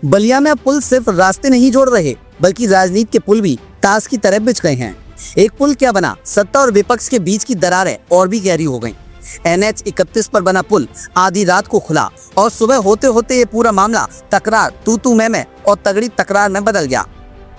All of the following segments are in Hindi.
बलिया में अब पुल सिर्फ रास्ते नहीं जोड़ रहे बल्कि राजनीति के पुल भी ताश की तरह बिछ गए हैं। एक पुल क्या बना, सत्ता और विपक्ष के बीच की दरारें और भी गहरी हो गईं। NH 31 पर बना पुल आधी रात को खुला और सुबह होते होते ये पूरा मामला तकरार, तू मैं और तगड़ी तकरार में बदल गया।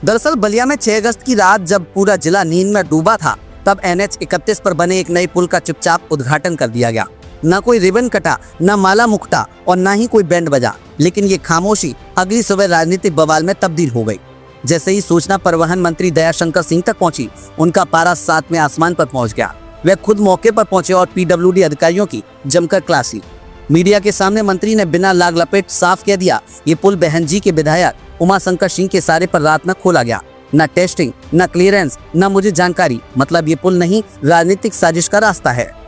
दरअसल बलिया में 6 अगस्त की रात जब पूरा जिला नींद में डूबा था, तब NH 31 पर बने एक नए पुल का चुपचाप उद्घाटन कर दिया गया। न कोई रिबन कटा, न माला मुक्ता और न ही कोई बैंड बजा, लेकिन ये खामोशी अगली सुबह राजनीतिक बवाल में तब्दील हो गई। जैसे ही सूचना परिवहन मंत्री दयाशंकर सिंह तक पहुंची, उनका पारा 7वें आसमान पर पहुंच गया। वे खुद मौके पर पहुंचे और PWD अधिकारियों की जमकर क्लास ली। मीडिया के सामने मंत्री ने बिना लाग लपेट साफ कह दिया, ये पुल बहन जी के विधायक उमाशंकर सिंह के सारे पर रात में खोला गया। न टेस्टिंग, न क्लियरेंस, न मुझे जानकारी, मतलब ये पुल नहीं, राजनीतिक साजिश का रास्ता है।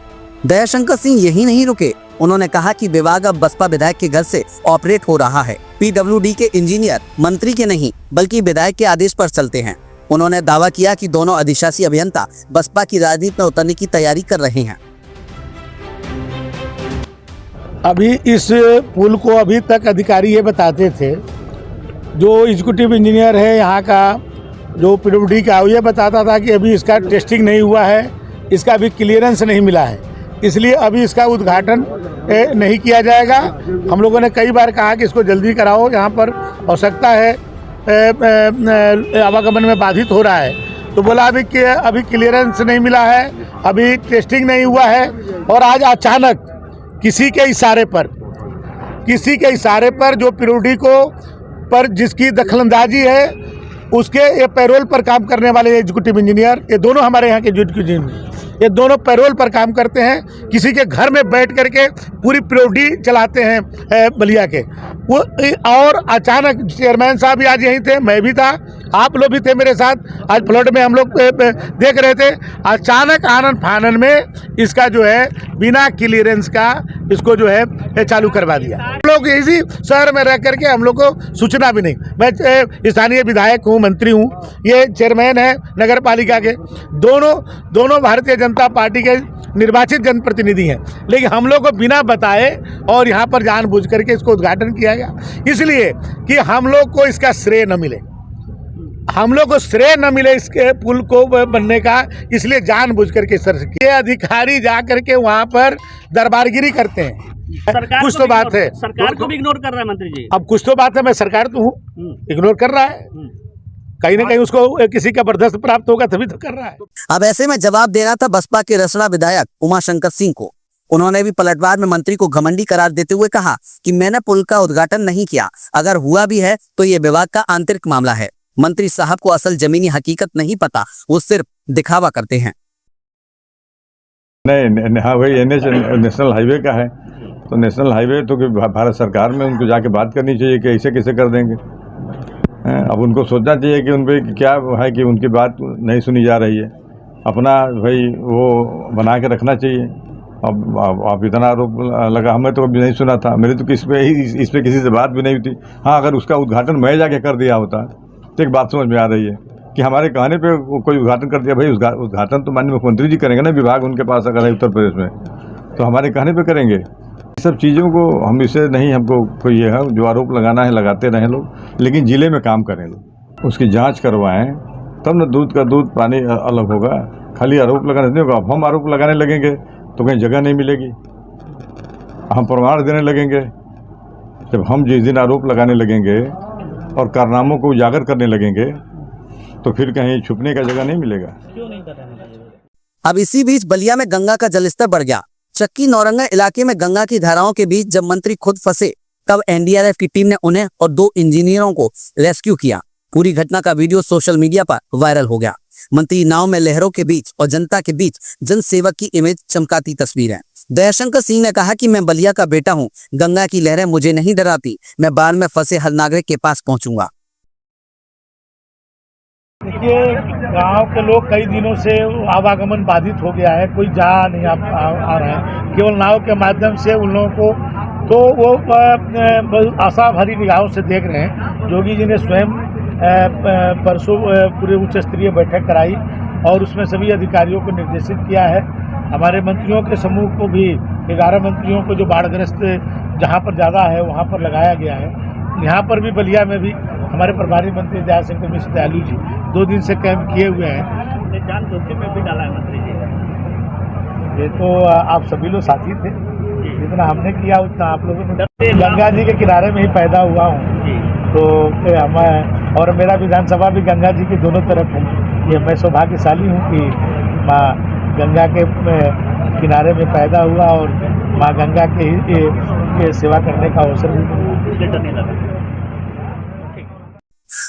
दयाशंकर सिंह यही नहीं रुके, उन्होंने कहा कि विभाग अब बसपा विधायक के घर से ऑपरेट हो रहा है। PWD के इंजीनियर मंत्री के नहीं बल्कि विधायक के आदेश पर चलते हैं। उन्होंने दावा किया कि दोनों अधिशासी अभियंता बसपा की राजनीति में उतरने की तैयारी कर रहे हैं। अभी इस पुल को अभी तक अधिकारी ये बताते थे, जो एग्जीक्यूटिव इंजीनियर है यहाँ का, जो PWD का, ये बताता था कि अभी इसका टेस्टिंग नहीं हुआ है, इसका अभी क्लियरेंस नहीं मिला है, इसलिए अभी इसका उद्घाटन नहीं किया जाएगा। हम लोगों ने कई बार कहा कि इसको जल्दी कराओ, यहाँ पर आवश्यकता है, आवागमन में बाधित हो रहा है। तो बोला अभी क्लियरेंस नहीं मिला है, अभी टेस्टिंग नहीं हुआ है। और आज अचानक किसी के इशारे पर जो PWD को पर जिसकी दखलंदाजी है, उसके ये पैरोल पर काम करने वाले एग्जीक्यूटिव इंजीनियर, ये दोनों हमारे यहाँ के एग्जीक्यूटिव इंजीनियर, ये दोनों पैरोल पर काम करते हैं। किसी के घर में बैठ करके पूरी PWD चलाते हैं बलिया के वो। और अचानक चेयरमैन साहब भी आज यहीं थे, मैं भी था, आप लोग भी थे मेरे साथ। आज फ्लड में हम लोग देख रहे थे। अचानक आनन फानन में इसका जो है बिना क्लियरेंस का इसको जो है चालू करवा दिया। हम लोग इसी शहर में रह करके हम लोग को सूचना भी नहीं। मैं स्थानीय विधायक हूँ, मंत्री हूँ, ये चेयरमैन है नगर पालिका के, दोनों भारतीय जनता पार्टी के निर्वाचित जनप्रतिनिधि हैं, लेकिन हम लोग को बिना बताए और यहाँ पर जानबूझ करके इसको उद्घाटन किया गया, इसलिए कि हम लोग को इसका श्रेय न मिले, इसके पुल को बनने का, इसलिए जानबूझ करके सर ये अधिकारी जा करके वहाँ पर दरबारगिरी करते हैं। कुछ तो बात है, सरकार को भी इग्नोर कर रहा है मंत्री जी। अब कुछ तो बात है, मैं सरकार तो हूँ, इग्नोर कर रहा है, कहीं ना कहीं उसको किसी का बर्दाश्त प्राप्त होगा तभी तो कर रहा है। अब ऐसे में जवाब देना था बसपा के रसड़ा विधायक उमाशंकर सिंह को। उन्होंने भी पलटवार में मंत्री को घमंडी करार देते हुए कहा कि मैंने पुल का उद्घाटन नहीं किया, अगर हुआ भी है तो ये विभाग का आंतरिक मामला है। मंत्री साहब को असल जमीनी हकीकत नहीं पता, वो सिर्फ दिखावा करते हैं। नहीं, हाँ भाई, NH नेशनल हाईवे का है, तो नेशनल हाईवे तो भारत सरकार में उनको जाके बात करनी चाहिए कि ऐसे कैसे कर देंगे। अब उनको सोचना चाहिए कि उन पर क्या है कि उनकी बात नहीं सुनी जा रही है, अपना भाई वो बना के रखना चाहिए। अब आप इतना आरोप लगा, हमें तो कभी नहीं सुना था, मेरे तो इस पे किसी से बात भी नहीं हुई थी। हाँ, अगर उसका उद्घाटन मैं जाके कर दिया होता तो एक बात समझ में आ रही है कि हमारे कहने पे कोई उद्घाटन कर दिया, भाई उद्घाटन तो माननीय मुख्यमंत्री जी करेंगे ना, विभाग उनके पास अगर है उत्तर प्रदेश में, तो हमारे कहने पे करेंगे। सब चीज़ों को हम इसे नहीं, हमको कोई ये है जो आरोप लगाना है लगाते रहें लोग, लेकिन ज़िले में काम करें लोग, उसकी जांच करवाएं, तब न दूध का दूध पानी अलग होगा। खाली आरोप लगाने नहीं होगा। अब हम आरोप लगाने लगेंगे तो कहीं जगह नहीं मिलेगी, हम प्रमाण देने लगेंगे। जब हम जिस दिन आरोप लगाने लगेंगे और कारनामों को उजागर करने लगेंगे तो फिर कहीं छुपने का जगह नहीं मिलेगा। अब इसी बीच बलिया में गंगा का जलस्तर बढ़ गया। चक्की नौरंगा इलाके में गंगा की धाराओं के बीच जब मंत्री खुद फंसे, तब NDRF की टीम ने उन्हें और 2 इंजीनियरों को रेस्क्यू किया। पूरी घटना का वीडियो सोशल मीडिया पर वायरल हो गया। मंत्री नाव में लहरों के बीच और जनता के बीच जनसेवक की इमेज चमकाती तस्वीर है। दयाशंकर सिंह ने कहा कि मैं बलिया का बेटा हूं, गंगा की लहरें मुझे नहीं डराती, मैं बाढ़ में फंसे हर नागरिक के पास पहुंचूंगा। देखिए, गांव के लोग कई दिनों से आवागमन बाधित हो गया है, कोई जा नहीं आ रहा है, केवल नाव के माध्यम से उन लोगों को, तो वो आशा भरी निगाहों से देख रहे हैं। योगी जी ने स्वयं परसों पूरे उच्च स्तरीय बैठक कराई और उसमें सभी अधिकारियों को निर्देशित किया है। हमारे मंत्रियों के समूह को भी 11 मंत्रियों को जो बाढ़ग्रस्त जहां पर ज़्यादा है वहां पर लगाया गया है। यहाँ पर भी बलिया में भी हमारे प्रभारी मंत्री जय सिंह मिश्र दयालु जी 2 दिन से कैंप किए हुए हैं। जान जोखिम में भी डाला है मंत्री जी। ये तो आप सभी लोग साथी थे, जितना हमने किया उतना आप लोगों ने। गंगा जी के किनारे में ही पैदा हुआ हूँ, तो मैं और मेरा विधानसभा भी गंगा जी के दोनों तरफ है। ये मैं सौभाग्यशाली हूँ कि माँ गंगा के किनारे में पैदा हुआ और माँ गंगा के सेवा करने का अवसर भी मिला।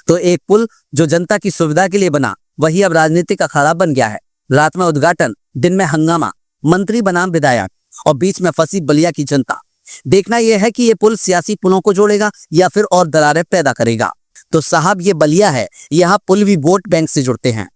तो एक पुल जो जनता की सुविधा के लिए बना वही अब राजनीतिक अखाड़ा बन गया है। रात में उद्घाटन, दिन में हंगामा, मंत्री बनाम विधायक और बीच में फंसी बलिया की जनता। देखना यह है कि ये पुल सियासी पुलों को जोड़ेगा या फिर और दरारें पैदा करेगा। तो साहब ये बलिया है, यहाँ पुल भी वोट बैंक से जुड़ते हैं।